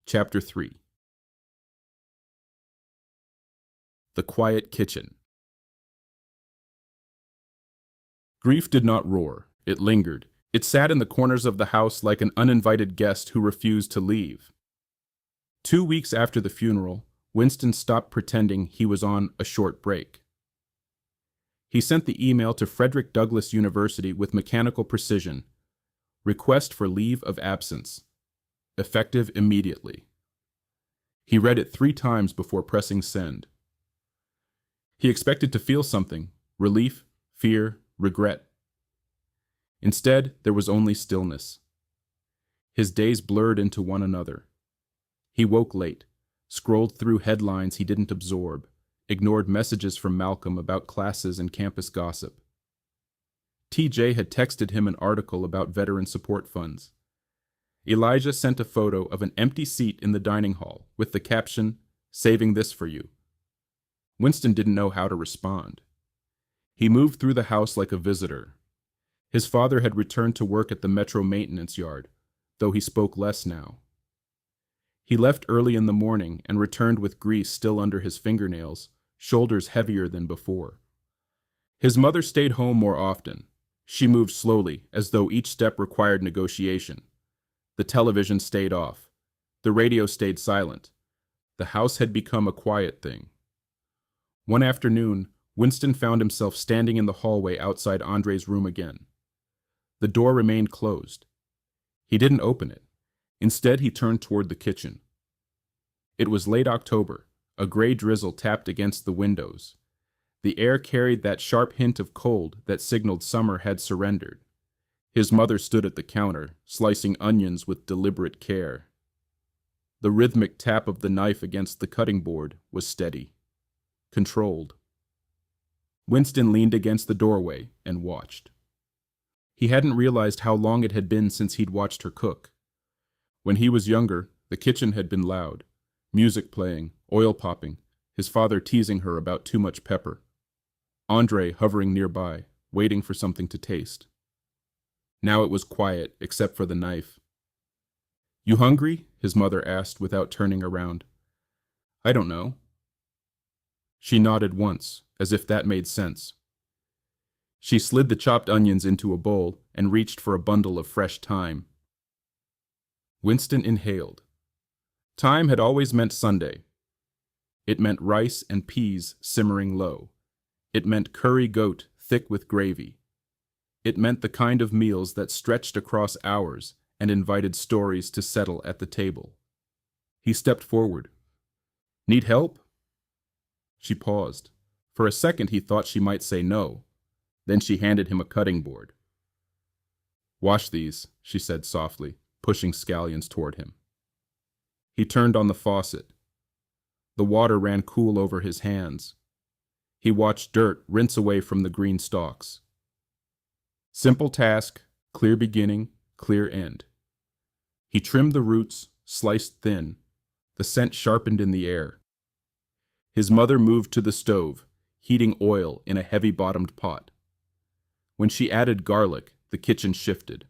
Chapter 3. The Quiet Kitchen. Grief did not roar. It lingered. It sat in the corners of the house like an uninvited guest who refused to leave. 2 weeks after the funeral, Winston stopped pretending he was on a short break. He sent the email to Frederick Douglass University with mechanical precision. Request for leave of absence. Effective immediately. He read it 3 times before pressing send. He expected to feel something: relief, fear, regret. Instead, there was only stillness. His days blurred into one another. He woke late, scrolled through headlines he didn't absorb, ignored messages from Malcolm about classes and campus gossip. TJ had texted him an article about veteran support funds. Elijah sent a photo of an empty seat in the dining hall with the caption, "Saving this for you." Winston didn't know how to respond. He moved through the house like a visitor. His father had returned to work at the Metro maintenance yard, though he spoke less now. He left early in the morning and returned with grease still under his fingernails, shoulders heavier than before. His mother stayed home more often. She moved slowly, as though each step required negotiation. The television stayed off. The radio stayed silent. The house had become a quiet thing. One afternoon, Winston found himself standing in the hallway outside Andre's room again. The door remained closed. He didn't open it. Instead, he turned toward the kitchen. It was late October. A gray drizzle tapped against the windows. The air carried that sharp hint of cold that signaled summer had surrendered. His mother stood at the counter, slicing onions with deliberate care. The rhythmic tap of the knife against the cutting board was steady, controlled. Winston leaned against the doorway and watched. He hadn't realized how long it had been since he'd watched her cook. When he was younger, the kitchen had been loud, music playing, oil popping, his father teasing her about too much pepper. Andre hovering nearby, waiting for something to taste. Now it was quiet, except for the knife. "You hungry?" his mother asked without turning around. "I don't know." She nodded once, as if that made sense. She slid the chopped onions into a bowl and reached for a bundle of fresh thyme. Winston inhaled. Thyme had always meant Sunday. It meant rice and peas simmering low. It meant curry goat thick with gravy. It meant the kind of meals that stretched across hours and invited stories to settle at the table. He stepped forward. "Need help?" She paused. For a second he thought she might say no. Then she handed him a cutting board. "Wash these," she said softly, pushing scallions toward him. He turned on the faucet. The water ran cool over his hands. He watched dirt rinse away from the green stalks. Simple task, clear beginning, clear end. He trimmed the roots, sliced thin. The scent sharpened in the air. His mother moved to the stove, heating oil in a heavy-bottomed pot. When she added garlic, the kitchen shifted.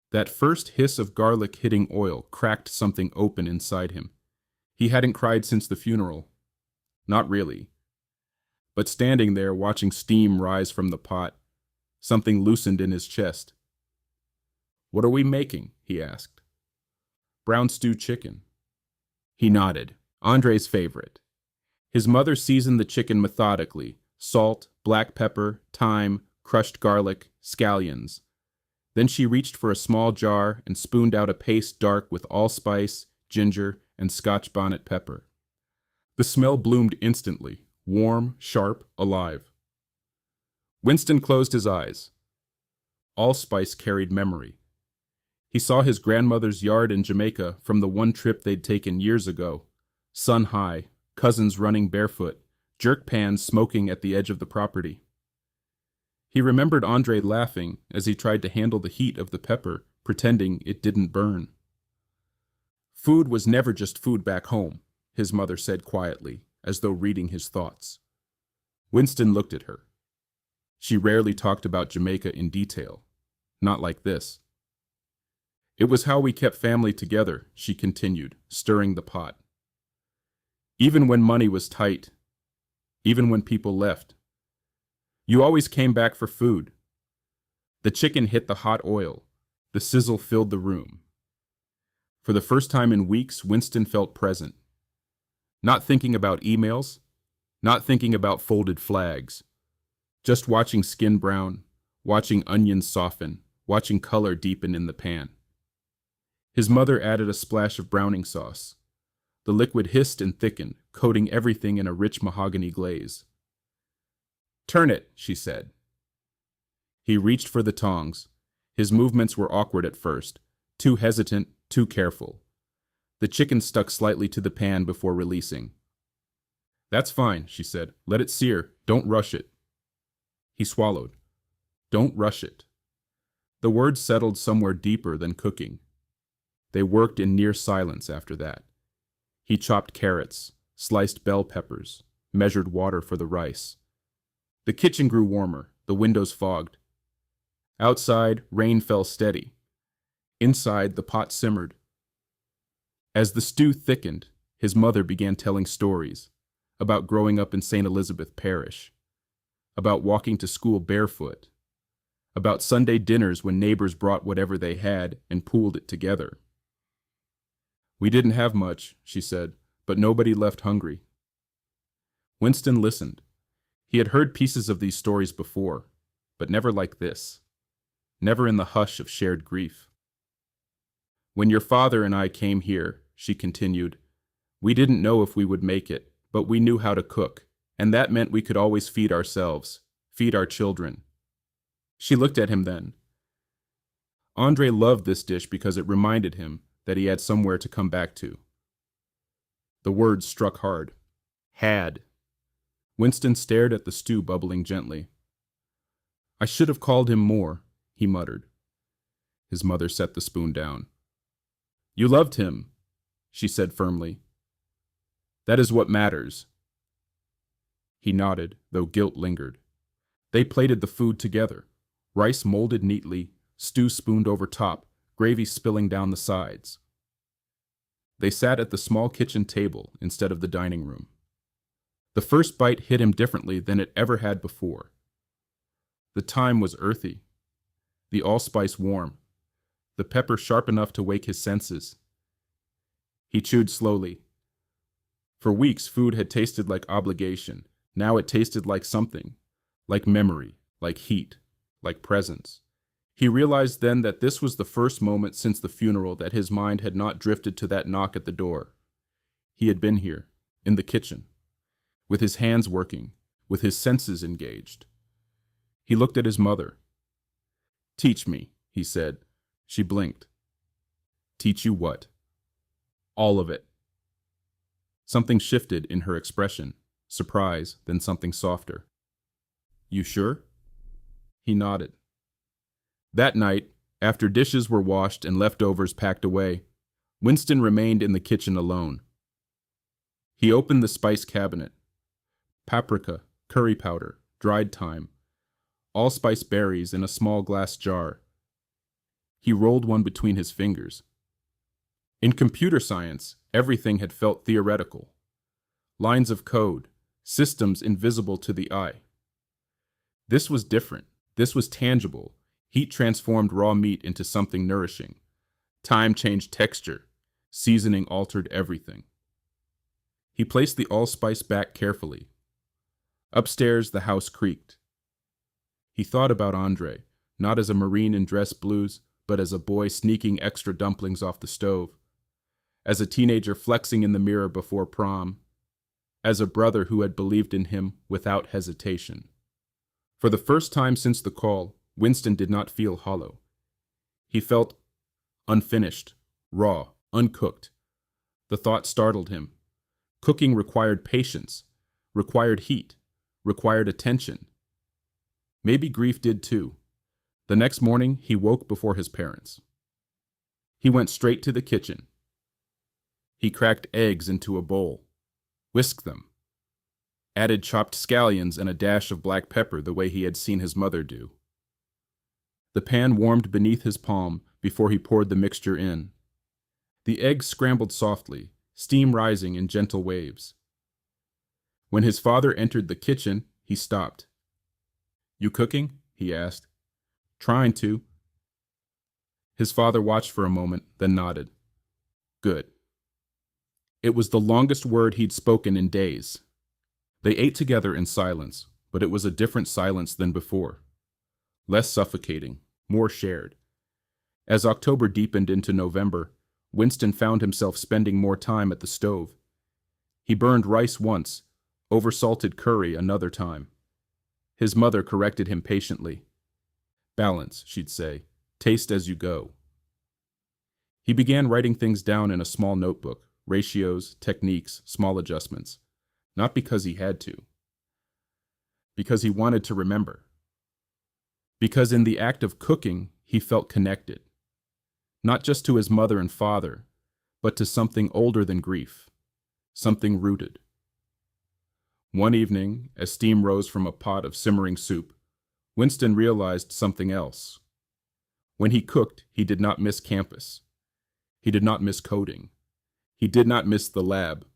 That first hiss of garlic hitting oil cracked something open inside him. He hadn't cried since the funeral. Not really. But standing there watching steam rise from the pot, something loosened in his chest. "What are we making?" he asked. "Brown stew chicken." He nodded. Andre's favorite. His mother seasoned the chicken methodically: salt, black pepper, thyme, crushed garlic, scallions. Then she reached for a small jar and spooned out a paste dark with allspice, ginger, and Scotch bonnet pepper. The smell bloomed instantly, warm, sharp, alive. Winston closed his eyes. Allspice carried memory. He saw his grandmother's yard in Jamaica from the one trip they'd taken years ago. Sun high, cousins running barefoot, jerk pans smoking at the edge of the property. He remembered Andre laughing as he tried to handle the heat of the pepper, pretending it didn't burn. "Food was never just food back home," his mother said quietly, as though reading his thoughts. Winston looked at her. She rarely talked about Jamaica in detail. Not like this. It was how we kept family together, she continued, stirring the pot. Even when money was tight, even when people left, you always came back for food. The chicken hit the hot oil. The sizzle filled the room. For the first time in weeks, Winston felt present. Not thinking about emails, not thinking about folded flags, just watching skin brown, watching onions soften, watching color deepen in the pan. His mother added a splash of browning sauce. The liquid hissed and thickened, coating everything in a rich mahogany glaze. "Turn it," she said. He reached for the tongs. His movements were awkward at first, too hesitant, too careful. The chicken stuck slightly to the pan before releasing. "That's fine," she said. "Let it sear. Don't rush it." He swallowed. "Don't rush it." The words settled somewhere deeper than cooking. They worked in near silence after that. He chopped carrots, sliced bell peppers, measured water for the rice. The kitchen grew warmer, the windows fogged. Outside, rain fell steady. Inside, the pot simmered. As the stew thickened, his mother began telling stories about growing up in St. Elizabeth Parish, about walking to school barefoot, about Sunday dinners when neighbors brought whatever they had and pooled it together. "We didn't have much," she said, "but nobody left hungry." Winston listened. He had heard pieces of these stories before, but never like this. Never in the hush of shared grief. "When your father and I came here," she continued, "we didn't know if we would make it, but we knew how to cook, and that meant we could always feed ourselves, feed our children." She looked at him then. Andre loved this dish because it reminded him that he had somewhere to come back to. The words struck hard. Had. Winston stared at the stew bubbling gently. "I should have called him more," he muttered. His mother set the spoon down. "You loved him," she said firmly. "That is what matters." He nodded, though guilt lingered. They plated the food together. Rice molded neatly, stew spooned over top, gravy spilling down the sides. They sat at the small kitchen table instead of the dining room. The first bite hit him differently than it ever had before. The thyme was earthy, the allspice warm, the pepper sharp enough to wake his senses. He chewed slowly. For weeks, food had tasted like obligation. Now it tasted like something, like memory, like heat, like presence. He realized then that this was the first moment since the funeral that his mind had not drifted to that knock at the door. He had been here, in the kitchen, with his hands working, with his senses engaged. He looked at his mother. "Teach me," he said. She blinked. "Teach you what?" "All of it." Something shifted in her expression, surprise, then something softer. "You sure?" He nodded. That night, after dishes were washed and leftovers packed away, Winston remained in the kitchen alone. He opened the spice cabinet. Paprika, curry powder, dried thyme, allspice berries in a small glass jar. He rolled one between his fingers. In computer science, everything had felt theoretical. Lines of code, systems invisible to the eye. This was different. This was tangible. Heat transformed raw meat into something nourishing. Time changed texture. Seasoning altered everything. He placed the allspice back carefully. Upstairs, the house creaked. He thought about Andre, not as a Marine in dress blues, but as a boy sneaking extra dumplings off the stove, as a teenager flexing in the mirror before prom, as a brother who had believed in him without hesitation. For the first time since the call, Winston did not feel hollow. He felt unfinished, raw, uncooked. The thought startled him. Cooking required patience, required heat, required attention. Maybe grief did too. The next morning, he woke before his parents. He went straight to the kitchen. He cracked eggs into a bowl, whisked them, added chopped scallions and a dash of black pepper the way he had seen his mother do. The pan warmed beneath his palm, before he poured the mixture in. The eggs scrambled softly, steam rising in gentle waves. When his father entered the kitchen, he stopped. "You cooking?" he asked. "Trying to." His father watched for a moment, then nodded. "Good." It was the longest word he'd spoken in days. They ate together in silence, but it was a different silence than before. Less suffocating, more shared. As October deepened into November, Winston found himself spending more time at the stove. He burned rice once, oversalted curry another time. His mother corrected him patiently. "Balance," she'd say. "Taste as you go." He began writing things down in a small notebook, ratios, techniques, small adjustments. Not because he had to. Because he wanted to remember. Because in the act of cooking, he felt connected. Not just to his mother and father, but to something older than grief. Something rooted. One evening, as steam rose from a pot of simmering soup, Winston realized something else. When he cooked, he did not miss campus. He did not miss coding. He did not miss the lab.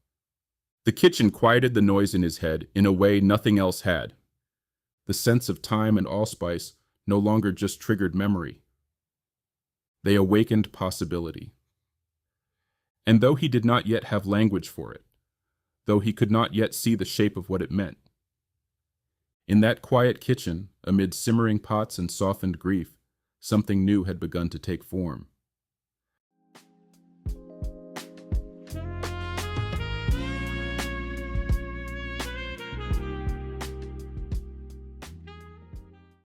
The kitchen quieted the noise in his head in a way nothing else had. The sense of thyme and allspice no longer just triggered memory. They awakened possibility. And though he did not yet have language for it, though he could not yet see the shape of what it meant, in that quiet kitchen, amid simmering pots and softened grief, something new had begun to take form.